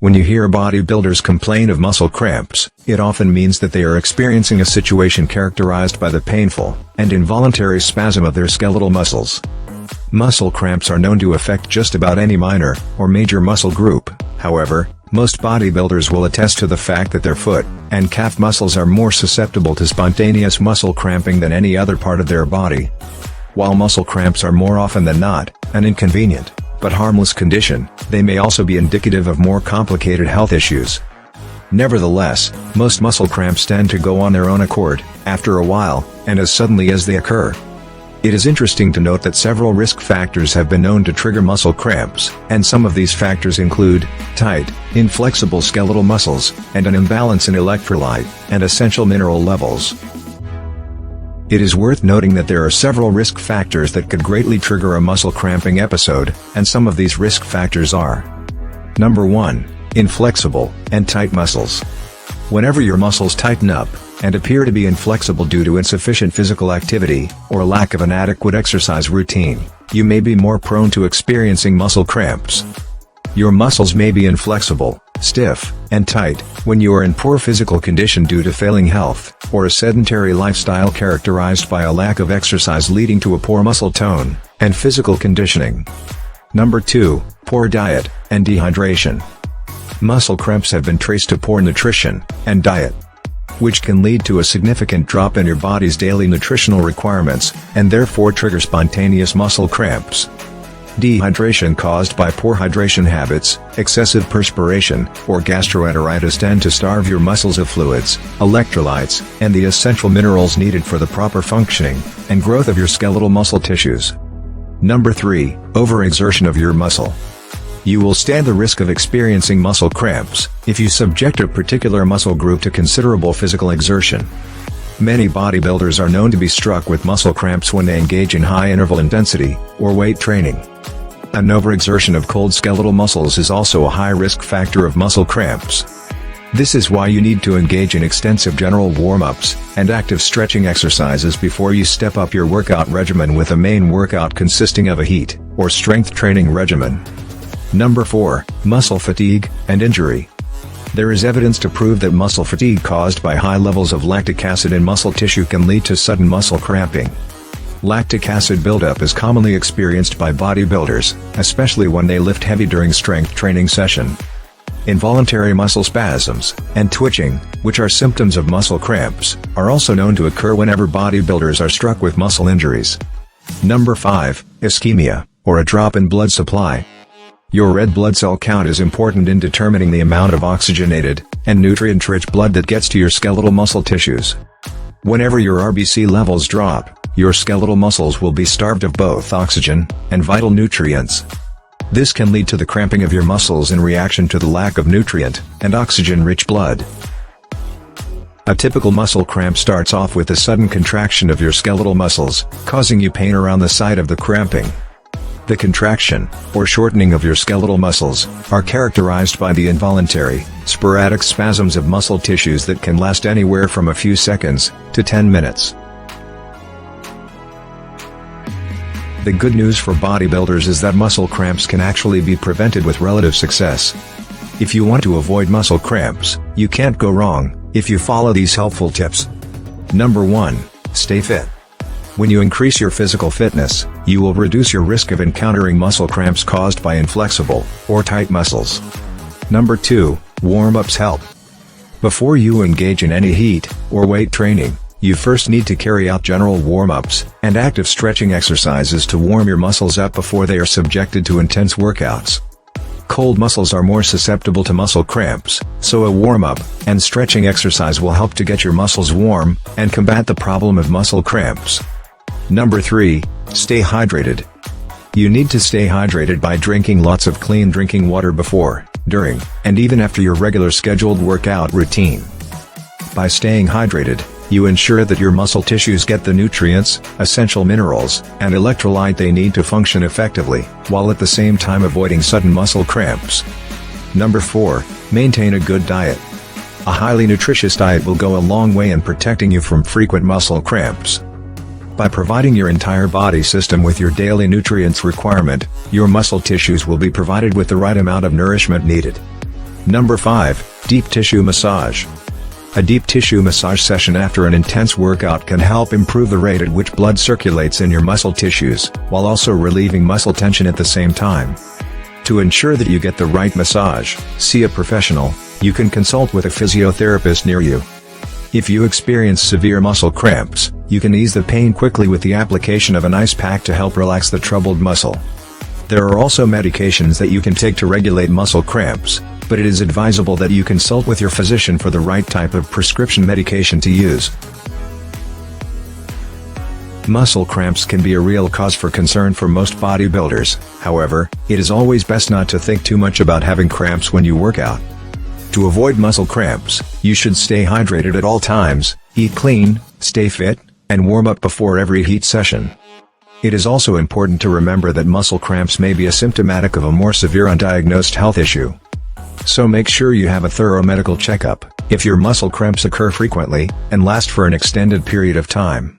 When you hear bodybuilders complain of muscle cramps, it often means that they are experiencing a situation characterized by the painful and involuntary spasm of their skeletal muscles. Muscle cramps are known to affect just about any minor or major muscle group. However, most bodybuilders will attest to the fact that their foot and calf muscles are more susceptible to spontaneous muscle cramping than any other part of their body. While muscle cramps are more often than not an inconvenient but harmless condition, they may also be indicative of more complicated health issues. Nevertheless, most muscle cramps tend to go on their own accord, after a while, and as suddenly as they occur. It is interesting to note that several risk factors have been known to trigger muscle cramps, and some of these factors include tight, inflexible skeletal muscles, and an imbalance in electrolyte and essential mineral levels. It is worth noting that there are several risk factors that could greatly trigger a muscle cramping episode, and some of these risk factors are: Number 1. Inflexible and tight muscles. Whenever your muscles tighten up and appear to be inflexible due to insufficient physical activity or lack of an adequate exercise routine, you may be more prone to experiencing muscle cramps. Your muscles may be inflexible, stiff, and tight when you are in poor physical condition due to failing health or a sedentary lifestyle characterized by a lack of exercise leading to a poor muscle tone and physical conditioning. Number 2. Poor diet and dehydration. Muscle cramps have been traced to poor nutrition and diet, which can lead to a significant drop in your body's daily nutritional requirements and therefore trigger spontaneous muscle cramps. Dehydration caused by poor hydration habits, excessive perspiration, or gastroenteritis tend to starve your muscles of fluids, electrolytes, and the essential minerals needed for the proper functioning and growth of your skeletal muscle tissues. Number 3. Overexertion of your muscle. You will stand the risk of experiencing muscle cramps if you subject a particular muscle group to considerable physical exertion. Many bodybuilders are known to be struck with muscle cramps when they engage in high-interval intensity or weight training. An overexertion of cold skeletal muscles is also a high-risk factor of muscle cramps. This is why you need to engage in extensive general warm-ups and active stretching exercises before you step up your workout regimen with a main workout consisting of a heat or strength training regimen. Number 4. Muscle fatigue and injury. There is evidence to prove that muscle fatigue caused by high levels of lactic acid in muscle tissue can lead to sudden muscle cramping. Lactic acid buildup is commonly experienced by bodybuilders, especially when they lift heavy during strength training session. Involuntary muscle spasms and twitching, which are symptoms of muscle cramps, are also known to occur whenever bodybuilders are struck with muscle injuries. Number 5. Ischemia, or a drop in blood supply. Your red blood cell count is important in determining the amount of oxygenated and nutrient-rich blood that gets to your skeletal muscle tissues. Whenever your RBC levels drop, your skeletal muscles will be starved of both oxygen and vital nutrients. This can lead to the cramping of your muscles in reaction to the lack of nutrient and oxygen-rich blood. A typical muscle cramp starts off with a sudden contraction of your skeletal muscles, causing you pain around the site of the cramping. The contraction, or shortening of your skeletal muscles, are characterized by the involuntary, sporadic spasms of muscle tissues that can last anywhere from a few seconds to 10 minutes. The good news for bodybuilders is that muscle cramps can actually be prevented with relative success. If you want to avoid muscle cramps, you can't go wrong if you follow these helpful tips. Number 1. Stay fit. When you increase your physical fitness, you will reduce your risk of encountering muscle cramps caused by inflexible or tight muscles. Number 2. Warm-ups help. Before you engage in any heat or weight training, you first need to carry out general warm-ups and active stretching exercises to warm your muscles up before they are subjected to intense workouts. Cold muscles are more susceptible to muscle cramps, so a warm-up and stretching exercise will help to get your muscles warm and combat the problem of muscle cramps. Number 3. Stay hydrated. You need to stay hydrated by drinking lots of clean drinking water before, during, and even after your regular scheduled workout routine. By staying hydrated, you ensure that your muscle tissues get the nutrients, essential minerals, and electrolyte they need to function effectively, while at the same time avoiding sudden muscle cramps. Number 4. Maintain a good diet. A highly nutritious diet will go a long way in protecting you from frequent muscle cramps. By providing your entire body system with your daily nutrients requirement, your muscle tissues will be provided with the right amount of nourishment needed. Number 5. Deep tissue massage. A deep tissue massage session after an intense workout can help improve the rate at which blood circulates in your muscle tissues, while also relieving muscle tension at the same time. To ensure that you get the right massage, see a professional. You can consult with a physiotherapist near you. If you experience severe muscle cramps, you can ease the pain quickly with the application of an ice pack to help relax the troubled muscle. There are also medications that you can take to regulate muscle cramps, but it is advisable that you consult with your physician for the right type of prescription medication to use. Muscle cramps can be a real cause for concern for most bodybuilders. However, it is always best not to think too much about having cramps when you work out. To avoid muscle cramps, you should stay hydrated at all times, eat clean, stay fit, and warm up before every heat session. It is also important to remember that muscle cramps may be asymptomatic of a more severe undiagnosed health issue. So make sure you have a thorough medical checkup if your muscle cramps occur frequently and last for an extended period of time.